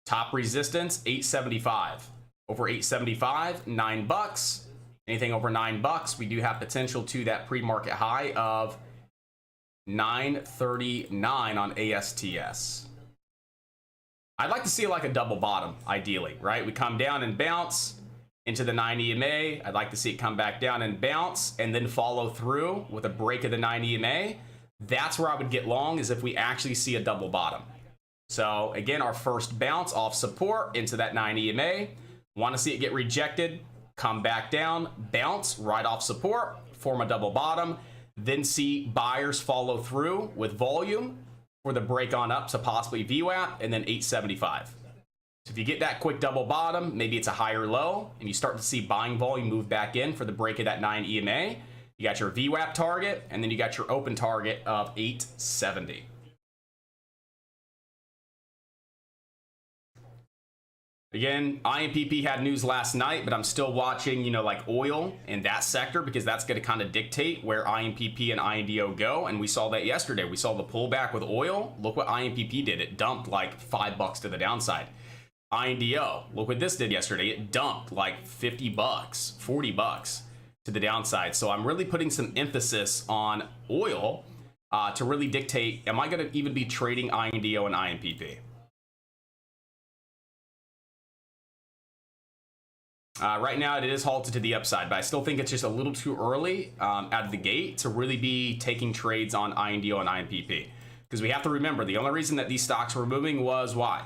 Top resistance 875. Over 875, $9. Anything over $9, we do have potential to that pre-market high of 939 on ASTS. I'd like to see like a double bottom, ideally, right? We come down and bounce into the 9 EMA. I'd like to see it come back down and bounce and then follow through with a break of the 9 EMA. That's where I would get long, is if we actually see a double bottom. So again, our first bounce off support into that 9 EMA. Want to see it get rejected, come back down, bounce right off support, form a double bottom, then see buyers follow through with volume for the break on up to possibly VWAP, and then 875. So if you get that quick double bottom, maybe it's a higher low, and you start to see buying volume move back in for the break of that 9 EMA, you got your VWAP target, and then you got your open target of 870. Again, IMPP had news last night, but I'm still watching, you know, like oil in that sector, because that's going to kind of dictate where IMPP and INDO go. And we saw that yesterday. We saw the pullback with oil. Look what IMPP did. It dumped like $5 to the downside. INDO, look what this did yesterday. It dumped like $50, $40 to the downside. So I'm really putting some emphasis on oil to really dictate, am I going to even be trading INDO and IMPP? Right now it is halted to the upside, but I still think it's just a little too early out of the gate to really be taking trades on INDO and IMPP. Because we have to remember, the only reason that these stocks were moving was why?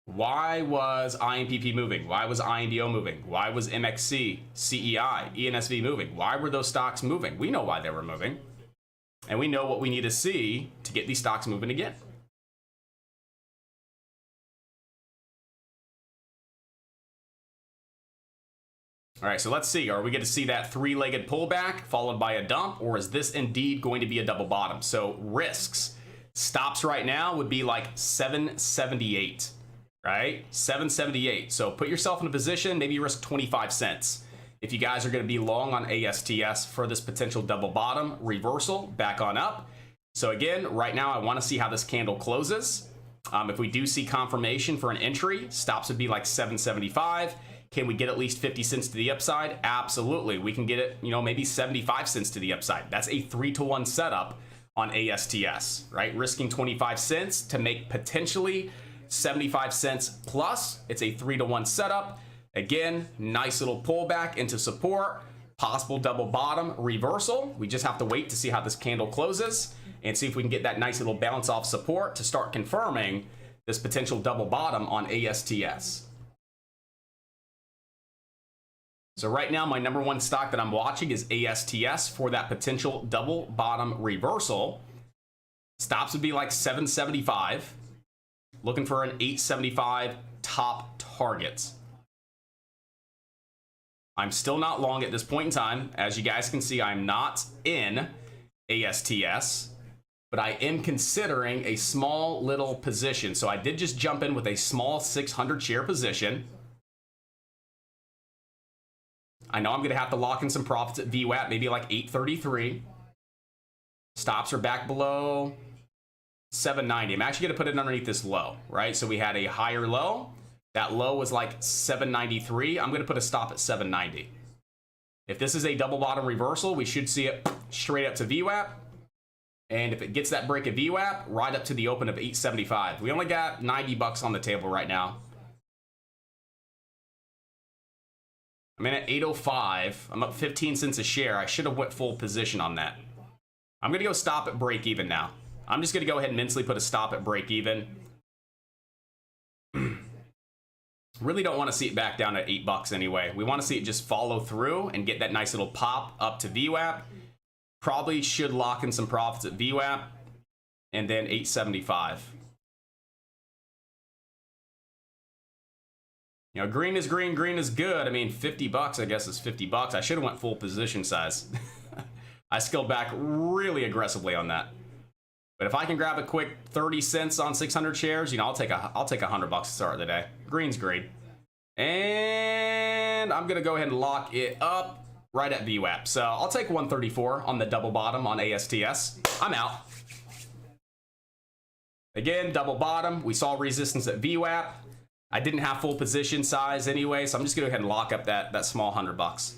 Why was IMPP moving? Why was INDO moving? Why was MXC, CEI, ENSV moving? Why were those stocks moving? We know why they were moving. And we know what we need to see to get these stocks moving again. All right, so let's see. Are we going to see that three-legged pullback followed by a dump, or is this indeed going to be a double bottom? So risks. Stops right now would be like 778, right? 778. So put yourself in a position, maybe you risk 25 cents. If you guys are going to be long on ASTS for this potential double bottom reversal back on up. So again, right now I want to see how this candle closes. If we do see confirmation for an entry, stops would be like 775. Can we get at least 50 cents to the upside? Absolutely. We can get it, you know, maybe 75 cents to the upside. That's a 3-to-1 setup on ASTS, right? Risking 25 cents to make potentially 75 cents plus. It's a 3-to-1 setup. Again, nice little pullback into support. Possible double bottom reversal. We just have to wait to see how this candle closes and see if we can get that nice little bounce off support to start confirming this potential double bottom on ASTS. So right now, my number one stock that I'm watching is ASTS for that potential double bottom reversal. Stops would be like 775. Looking for an 875 top target. I'm still not long at this point in time. As you guys can see, I'm not in ASTS, but I am considering a small little position. So I did just jump in with a small 600 share position. I know I'm going to have to lock in some profits at VWAP, maybe like 833. Stops are back below 790. I'm actually going to put it underneath this low, right? So we had a higher low. That low was like 793. I'm going to put a stop at 790. If this is a double bottom reversal, we should see it straight up to VWAP. And if it gets that break at VWAP, right up to the open of 875. We only got 90 bucks on the table right now. I'm in at 805. I'm up 15 cents a share. I should have went full position on that. I'm going to go stop at break even now. I'm just going to go ahead and mentally put a stop at break even. Really don't want to see it back down at 8 bucks anyway. We want to see it just follow through and get that nice little pop up to VWAP. Probably should lock in some profits at VWAP and then 875. You know, green is green, green is good. I mean, 50 bucks, I guess, is 50 bucks. I should have went full position size. I scaled back really aggressively on that. But if I can grab a quick 30 cents on 600 shares, you know, I'll take 100 bucks to start the day. Green's green. And I'm going to go ahead and lock it up right at VWAP. So I'll take 134 on the double bottom on ASTS. I'm out. Again, double bottom. We saw resistance at VWAP. I didn't have full position size anyway, so I'm just going to go ahead and lock up that small 100 bucks.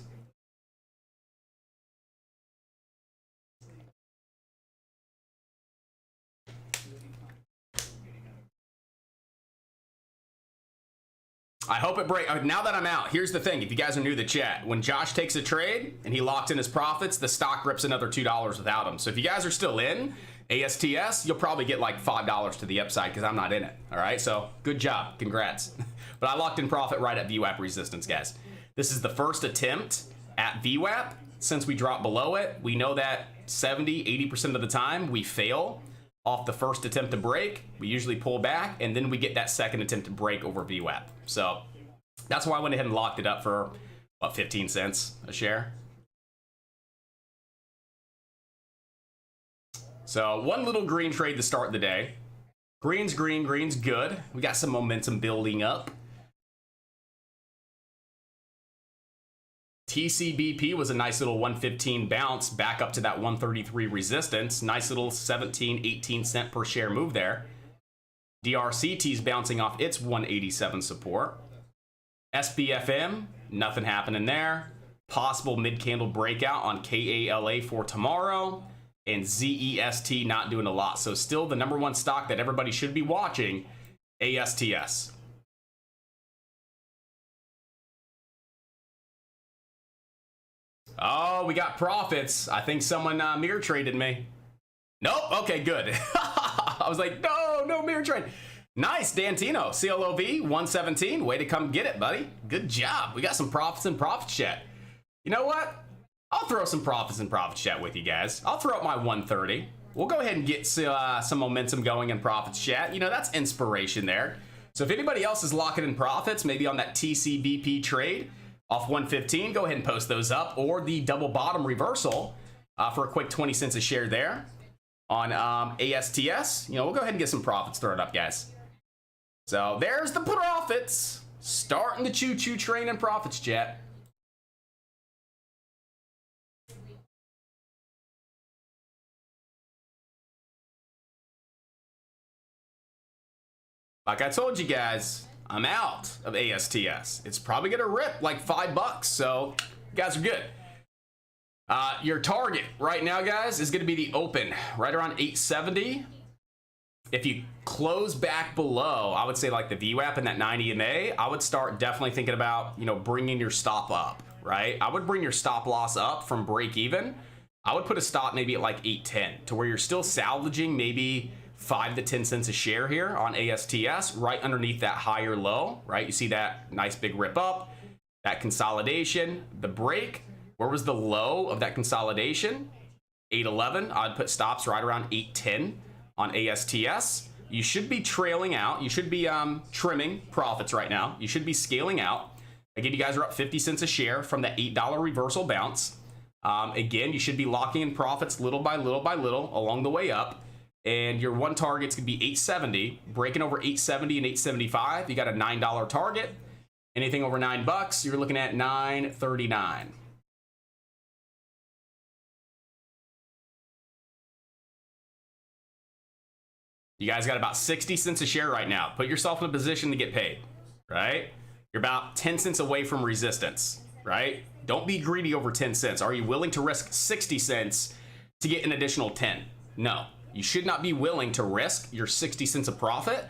I hope it breaks. Now that I'm out, here's the thing. If you guys are new to the chat, when Josh takes a trade and he locked in his profits, the stock rips another $2 without him. So if you guys are still in ASTS, you'll probably get like $5 to the upside because I'm not in it. All right, so good job. Congrats. But I locked in profit right at VWAP resistance, guys. This is the first attempt at VWAP since we dropped below it. We know that 70–80% of the time we fail off the first attempt to break. We usually pull back and then we get that second attempt to break over VWAP. So that's why I went ahead and locked it up for what, 15 cents a share. So one little green trade to start the day. Green's green, green's good. We got some momentum building up. TCBP was a nice little 115 bounce back up to that 133 resistance. Nice little 17–18 cent per share move there. DRCT's bouncing off its 187 support. SBFM, nothing happening there. Possible mid-candle breakout on KALA for tomorrow. And ZEST not doing a lot. So still the number one stock that everybody should be watching, ASTS. Oh, we got profits. I think someone mirror traded me. Nope. Okay, good. I was like, no mirror trade. Nice, Dantino. CLOV 117. Way to come get it, buddy. Good job. We got some profits in profits chat. You know what? I'll throw some profits in profits chat with you guys. I'll throw up my 130. We'll go ahead and get some momentum going in profits chat. You know, that's inspiration there. So if anybody else is locking in profits, maybe on that TCBP trade off 115, go ahead and post those up. Or the double bottom reversal for a quick 20 cents a share there on ASTS. You know, we'll go ahead and get some profits thrown up, guys. So there's the profits. Starting the choo-choo train in profits chat. Like I told you guys, I'm out of ASTS. It's probably gonna rip like $5, so you guys are good. Your target right now, guys, is gonna be the open right around 870. If you close back below, I would say like the VWAP and that 90 MA, I would start definitely thinking about, you know, bringing your stop up, right? I would bring your stop loss up from break even. I would put a stop maybe at like 8.10 to where you're still salvaging maybe 5 to 10 cents a share here on ASTS right underneath that higher low, right? You see that nice big rip up, that consolidation, the break. Where was the low of that consolidation? 8.11. I'd put stops right around 8.10 on ASTS. You should be trailing out. You should be trimming profits right now. You should be scaling out. Again, you guys are up 50 cents a share from that $8 reversal bounce. Again, you should be locking in profits little by little by little along the way up. And your one target's gonna be 870. Breaking over 870 and 875, you got a $9 target. Anything over $9, you're looking at 939. You guys got about 60 cents a share right now. Put yourself in a position to get paid, right? You're about 10 cents away from resistance, right? Don't be greedy over 10 cents. Are you willing to risk 60 cents to get an additional 10? No, you should not be willing to risk your 60 cents of profit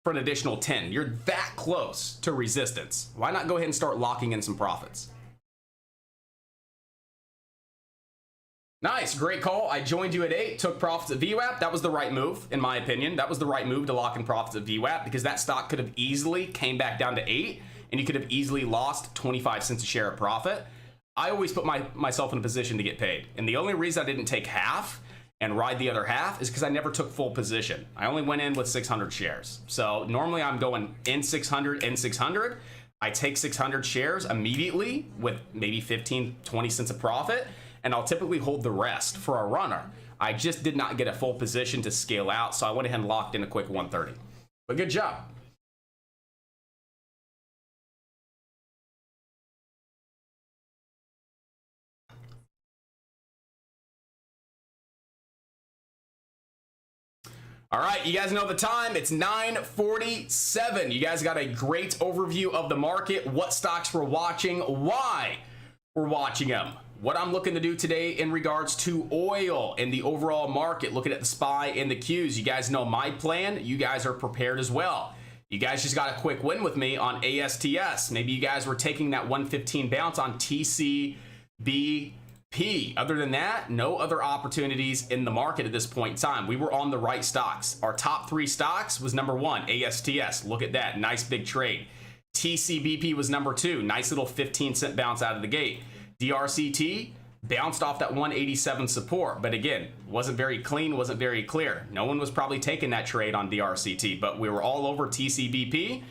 for an additional 10. You're that close to resistance. Why not go ahead and start locking in some profits? Nice, great call. I joined you at 8, took profits at VWAP. That was the right move, in my opinion. That was the right move to lock in profits at VWAP because that stock could have easily came back down to 8 and you could have easily lost 25 cents a share of profit. I always put myself in a position to get paid. And the only reason I didn't take half and ride the other half is because I never took full position. I only went in with 600 shares. So normally I'm going in 600 and 600. I take 600 shares immediately with maybe 15, 20 cents of profit. And I'll typically hold the rest for a runner. I just did not get a full position to scale out, so I went ahead and locked in a quick 130. But good job. All right, you guys know the time. It's 9:47. You guys got a great overview of the market, what stocks we're watching, why we're watching them. What I'm looking to do today in regards to oil and the overall market, looking at the SPY and the Qs. You guys know my plan. You guys are prepared as well. You guys just got a quick win with me on ASTS. Maybe you guys were taking that 115 bounce on TCBP. Other than that, no other opportunities in the market at this point in time. We were on the right stocks. Our top 3 stocks was number 1, ASTS. Look at that, nice big trade. TCBP was number 2, nice little 15-cent bounce out of the gate. DRCT bounced off that 187 support, but again, wasn't very clean, wasn't very clear. No one was probably taking that trade on DRCT, but we were all over TCBP.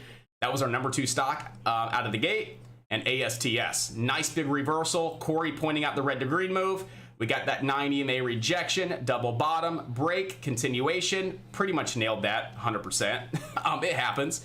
That was our number 2 stock out of the gate. And ASTS, nice big reversal. Corey pointing out the red to green move. We got that 9 EMA rejection, double bottom, break, continuation. Pretty much nailed that 100%. It happens.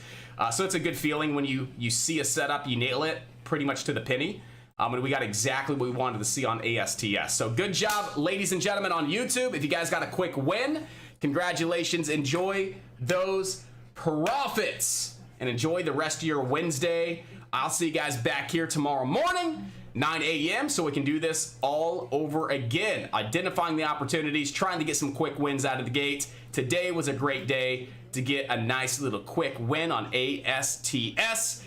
So it's a good feeling when you see a setup, you nail it pretty much to the penny. And we got exactly what we wanted to see on ASTS. So good job, ladies and gentlemen, on YouTube. If you guys got a quick win, congratulations. Enjoy those profits and enjoy the rest of your Wednesday. I'll see you guys back here tomorrow morning, 9 a.m. so we can do this all over again. Identifying the opportunities, trying to get some quick wins out of the gate. Today was a great day to get a nice little quick win on ASTS.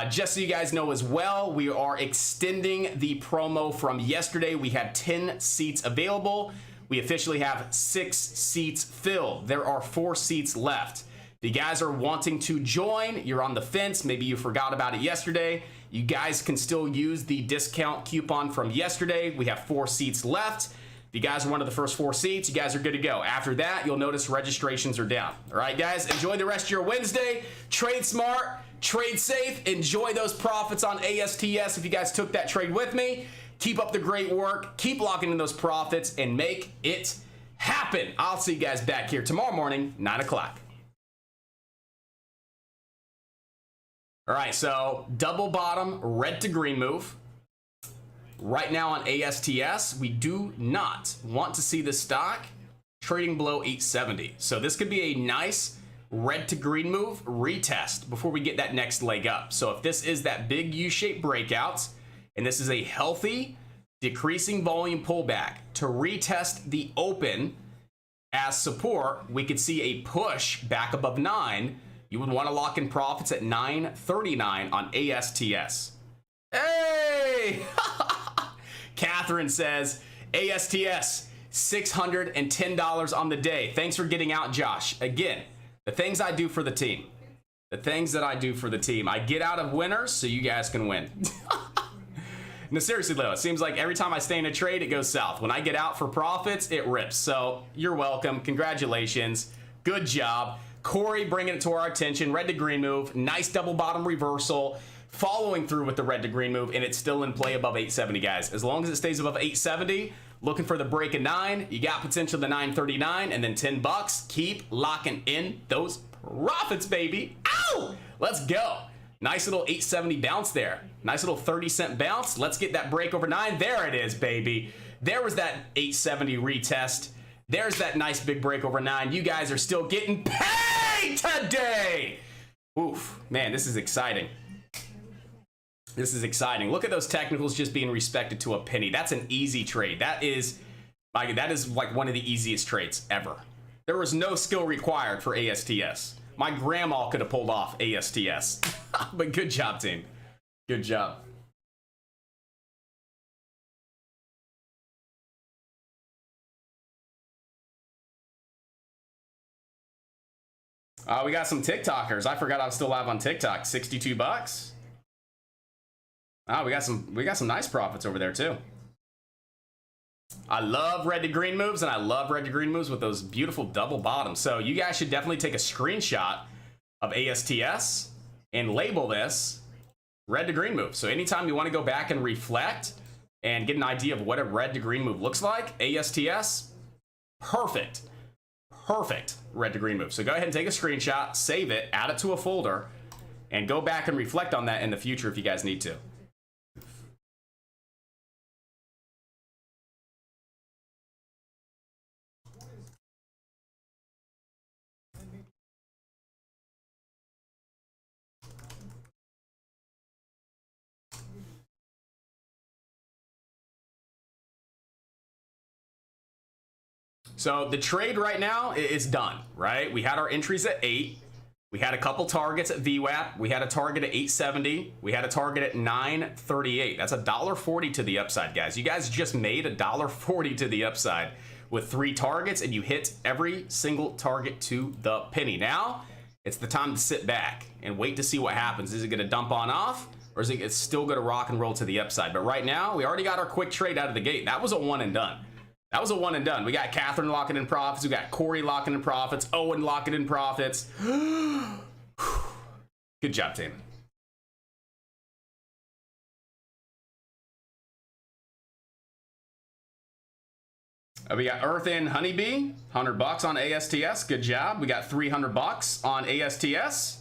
Just so you guys know as well, we are extending the promo from yesterday. We had 10 seats available. We officially have 6 seats filled. There are 4 seats left. If you guys are wanting to join, you're on the fence, maybe you forgot about it yesterday, you guys can still use the discount coupon from yesterday. We have 4 seats left. If you guys are one of the first 4 seats, you guys are good to go. After that, you'll notice registrations are down. All right, guys, enjoy the rest of your Wednesday. Trade smart, trade safe, enjoy those profits on ASTS if you guys took that trade with me. Keep up the great work, keep locking in those profits, and make it happen. I'll see you guys back here tomorrow morning, 9 o'clock. All right, so double bottom, red to green move. Right now on ASTS, we do not want to see this stock trading below 870. So this could be a nice red to green move retest before we get that next leg up. So if this is that big U-shaped breakout, and this is a healthy decreasing volume pullback to retest the open as support, we could see a push back above 9. You would want to lock in profits at 939 on ASTS. Hey! Catherine says, ASTS, $610 on the day. Thanks for getting out, Josh. Again, the things I do for the team. The things that I do for the team. I get out of winners so you guys can win. No, seriously though, it seems like every time I stay in a trade, it goes south. When I get out for profits, it rips. So you're welcome. Congratulations. Good job. Corey bringing it to our attention. Red to green move. Nice double bottom reversal. Following through with the red to green move, and it's still in play above 870, guys. As long as it stays above 870, looking for the break of 9, you got potential to 939, and then $10. Keep locking in those profits, baby. Ow! Let's go. Nice little 870 bounce there. Nice little 30-cent bounce. Let's get that break over 9. There it is, baby. There was that 870 retest. There's that nice big break over 9. You guys are still getting paid today. Oof, man, this is exciting. This is exciting. Look at those technicals just being respected to a penny. That's an easy trade. That is like one of the easiest trades ever. There was no skill required for ASTS. My grandma could have pulled off ASTS. But good job, team. Good job. We got some TikTokers. I forgot I was still live on TikTok. $62. We got some nice profits over there too. I love red to green moves, and I love red to green moves with those beautiful double bottoms. So you guys should definitely take a screenshot of ASTS and label this red to green move. So anytime you want to go back and reflect and get an idea of what a red to green move looks like, ASTS, perfect red to green move. So go ahead and take a screenshot, save it, add it to a folder, and go back and reflect on that in the future if you guys need to. So the trade right now is done, right? We had our entries at 8. We had a couple targets at VWAP. We had a target at 870. We had a target at 938. That's $1.40 to the upside, guys. You guys just made $1.40 to the upside with 3 targets, and you hit every single target to the penny. Now, it's the time to sit back and wait to see what happens. Is it going to dump on off, or is it still going to rock and roll to the upside? But right now, we already got our quick trade out of the gate. That was a one and done. That was a one and done. We got Catherine locking in profits. We got Corey locking in profits. Owen locking in profits. Good job, team. We got Earth in Honeybee, $100 on ASTS. Good job. We got $300 on ASTS.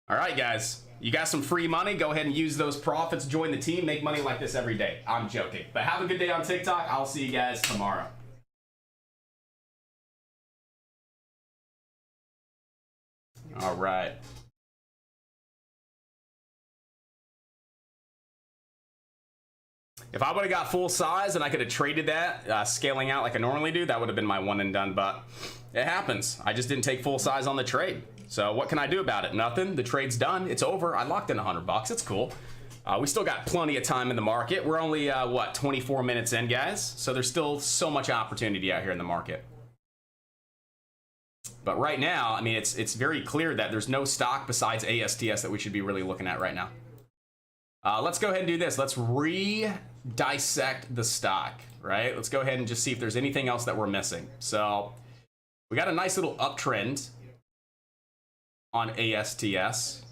All right, guys. You got some free money. Go ahead and use those profits. Join the team. Make money like this every day. I'm joking. But have a good day on TikTok. I'll see you guys tomorrow. All right. If I would have got full size and I could have traded that, scaling out like I normally do, that would have been my one and done, but it happens. I just didn't take full size on the trade. So what can I do about it? Nothing. The trade's done. It's over. I locked in $100. It's cool. We still got plenty of time in the market. We're only, what, 24 minutes in, guys? So there's still so much opportunity out here in the market. But right now, I mean, it's very clear that there's no stock besides ASTS that we should be really looking at right now. Let's go ahead and do this. Let's re-dissect the stock, right? Let's go ahead and just see if there's anything else that we're missing. So we got a nice little uptrend on ASTS.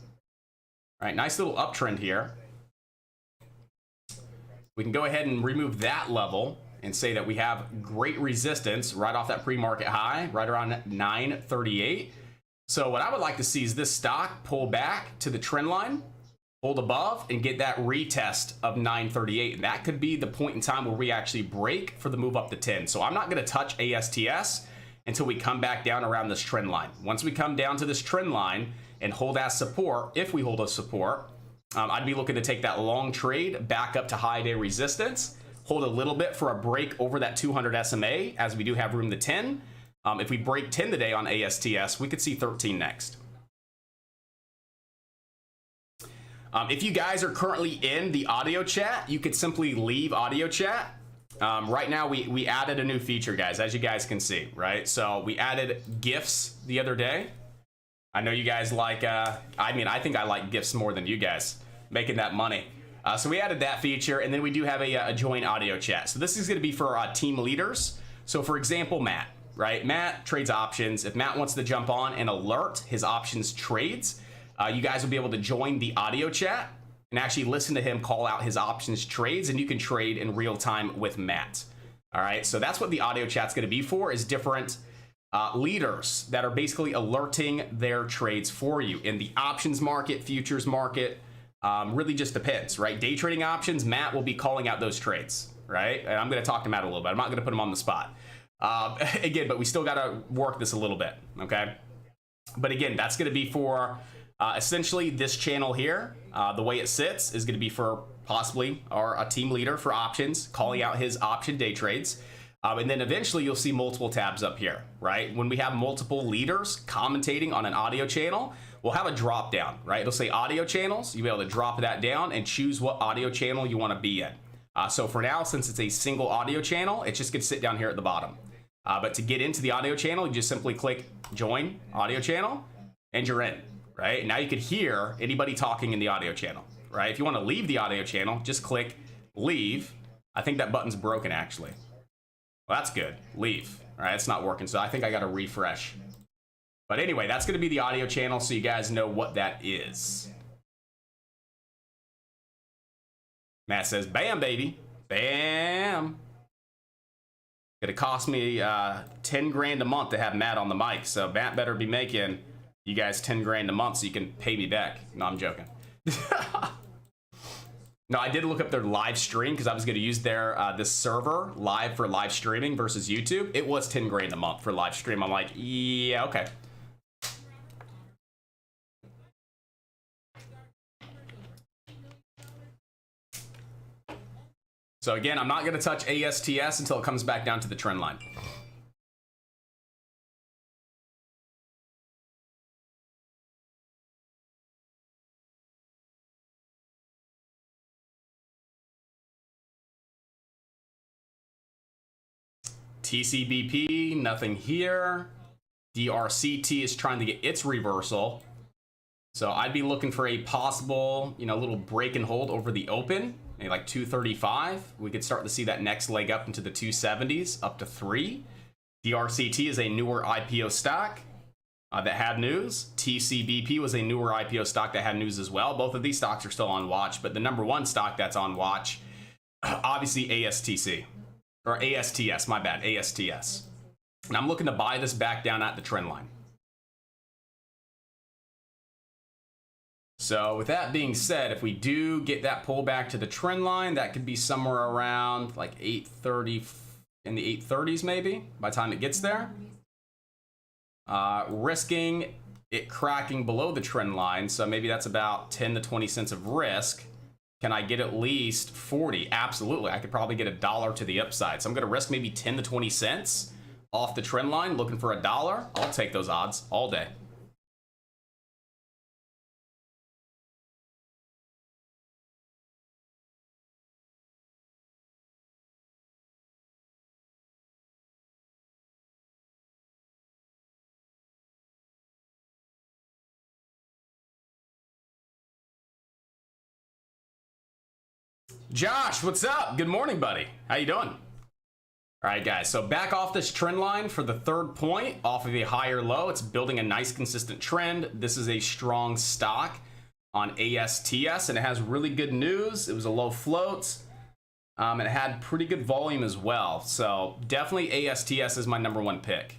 All right, nice little uptrend here. We can go ahead and remove that level and say that we have great resistance right off that pre-market high, right around 938. So what I would like to see is this stock pull back to the trend line, hold above, and get that retest of 938. And that could be the point in time where we actually break for the move up to 10. So I'm not going to touch ASTS until we come back down around this trend line. Once we come down to this trend line and hold as support, if we hold a support, I'd be looking to take that long trade back up to high day resistance, hold a little bit for a break over that 200 SMA, as we do have room to 10. If we break 10 today on ASTS, we could see 13 next. If you guys are currently in the audio chat, you could simply leave audio chat. Right now, we added a new feature, guys, as you guys can see, right? So we added GIFs the other day. I know you guys like, I mean, I think I like GIFs more than you guys, making that money. So we added that feature, and then we do have a join audio chat. So this is going to be for team leaders. So for example, Matt, right? Matt trades options. If Matt wants to jump on and alert his options trades, you guys will be able to join the audio chat and actually listen to him call out his options trades, and you can trade in real time with Matt. All right, so that's what the audio chat's going to be for, is different leaders that are basically alerting their trades for you in the options market, futures market. Really just depends, right? Day trading options, Matt will be calling out those trades, right? And I'm going to talk to Matt a little bit. I'm not going to put him on the spot. Again, but we still got to work this a little bit, okay? But again, that's going to be for essentially this channel here. The way it sits is going to be for possibly a team leader for options, calling out his option day trades. And then eventually you'll see multiple tabs up here, right? When we have multiple leaders commentating on an audio channel, we'll have a drop down, right? It'll say audio channels. You'll be able to drop that down and choose what audio channel you want to be in. So for now, since it's a single audio channel, it's just going to sit down here at the bottom. But to get into the audio channel, you just simply click join audio channel and you're in, right? Now you can hear anybody talking in the audio channel, right? If you want to leave the audio channel, just click leave. I think that button's broken actually. Well, that's good. Leave. All right, it's not working, so I think I got to refresh. But anyway, that's going to be the audio channel, so you guys know what that is. Matt says, bam, baby. Bam. It'll cost me 10 grand a month to have Matt on the mic, so Matt better be making you guys 10 grand a month so you can pay me back. No, I'm joking. No, I did look up their live stream because I was going to use their this server live for live streaming versus YouTube. It was 10 grand a month for live stream. I'm like, yeah, okay. So again, I'm not going to touch ASTS until it comes back down to the trend line. TCBP, nothing here. DRCT is trying to get its reversal. So I'd be looking for a possible, little break and hold over the open, maybe like 235. We could start to see that next leg up into the 270s, up to 3. DRCT is a newer IPO stock that had news. TCBP was a newer IPO stock that had news as well. Both of these stocks are still on watch, but the number one stock that's on watch, obviously ASTC. Or ASTS, my bad, ASTS. And I'm looking to buy this back down at the trend line. So with that being said, if we do get that pullback to the trend line, that could be somewhere around like 830, in the 830s maybe, by the time it gets there. Risking it cracking below the trend line, so maybe that's about 10 to 20 cents of risk. Can I get at least 40? Absolutely. I could probably get $1 to the upside. So I'm going to risk maybe 10 to 20 cents off the trend line, looking for $1. I'll take those odds all day. Josh, what's up? Good morning, buddy. How you doing? All right, guys, so back off this trend line for the third point, off of a higher low. It's building a nice consistent trend. This is a strong stock on ASTS, and it has really good news. It was a low float, and it had pretty good volume as well. So definitely ASTS is my number one pick.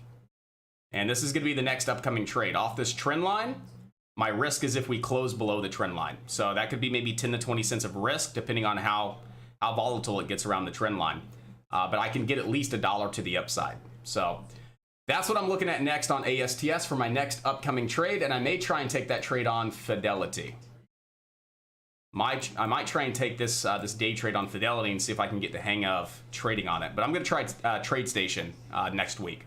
And this is going to be the next upcoming trade. Off this trend line, my risk is if we close below the trend line. So that could be maybe 10 to 20 cents of risk, depending on how volatile it gets around the trend line. But I can get at least $1 to the upside. So that's what I'm looking at next on ASTS for my next upcoming trade. And I may try and take that trade on Fidelity. I might try and take this this day trade on Fidelity and see if I can get the hang of trading on it. But I'm going to try TradeStation next week.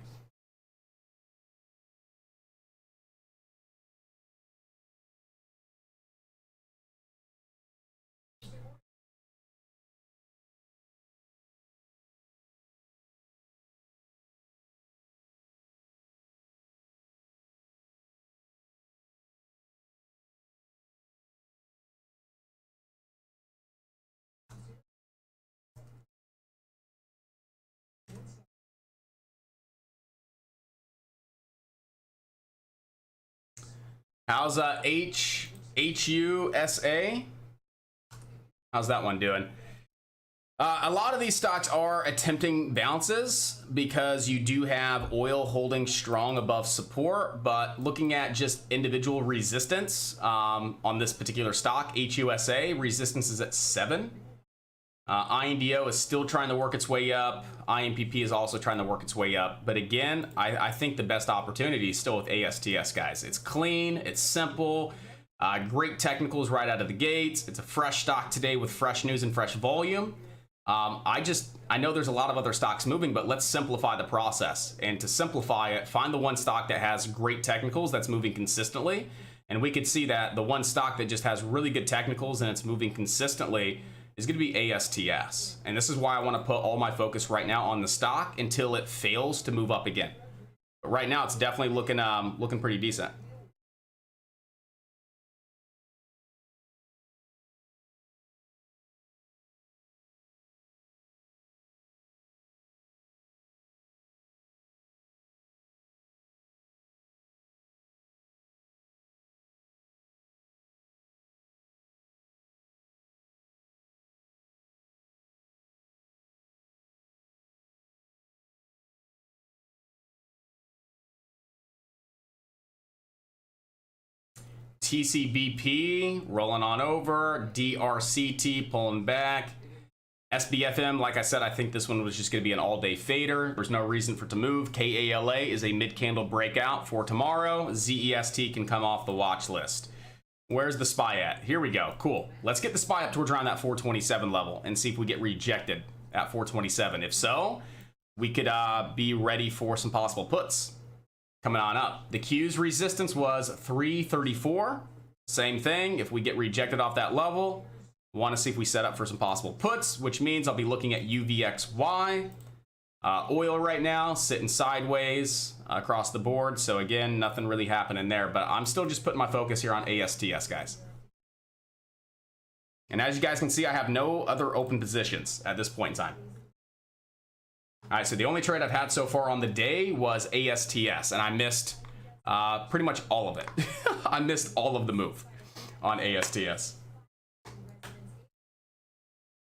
How's HUSA? How's that one doing? A lot of these stocks are attempting bounces because you do have oil holding strong above support, but looking at just individual resistance on this particular stock, HUSA, resistance is at 7. INDO is still trying to work its way up. IMPP is also trying to work its way up. But again, I think the best opportunity is still with ASTS, guys. It's clean, it's simple, great technicals right out of the gates. It's a fresh stock today with fresh news and fresh volume. I know there's a lot of other stocks moving, but let's simplify the process. And to simplify it, find the one stock that has great technicals that's moving consistently. And we could see that the one stock that just has really good technicals and it's moving consistently is going to be ASTS. And this is why I want to put all my focus right now on the stock until it fails to move up again. But right now it's definitely looking pretty decent. TCBP rolling on over, DRCT pulling back, SBFM, like I said, I think this one was just going to be an all-day fader. There's no reason for it to move. KALA is a mid-candle breakout for tomorrow. ZEST can come off the watch list. Where's the SPY at? Here we go. Cool. Let's get the SPY up towards around that 427 level and see if we get rejected at 427. If so, we could be ready for some possible puts. Coming on up. The Q's resistance was 334. Same thing. If we get rejected off that level, we want to see if we set up for some possible puts, which means I'll be looking at UVXY. Oil right now sitting sideways across the board. So again, nothing really happening there, but I'm still just putting my focus here on ASTS, guys. And as you guys can see, I have no other open positions at this point in time. All right, so the only trade I've had so far on the day was ASTS, and I missed pretty much all of it. I missed all of the move on ASTS.